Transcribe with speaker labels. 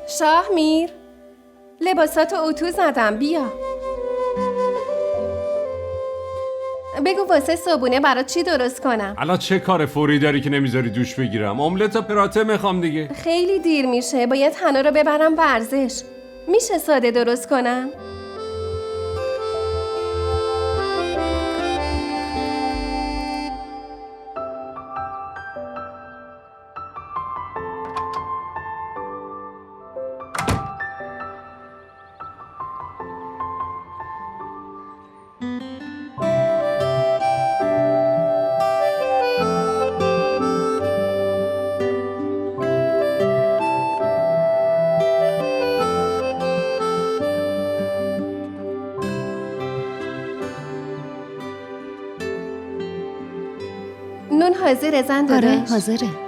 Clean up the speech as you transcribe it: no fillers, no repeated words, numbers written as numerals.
Speaker 1: شاه میر، لباساتو اتو زدم، بیا. بگو واسه صبونه برات چی درست کنم؟
Speaker 2: الان چه کار فوری داری که نمیذاری دوش بگیرم؟ املت و پراته میخوام دیگه.
Speaker 1: خیلی دیر میشه، باید حنا رو ببرم ورزش. میشه ساده درست کنم؟ نون حاضره زن داداش؟
Speaker 3: آره حاضره.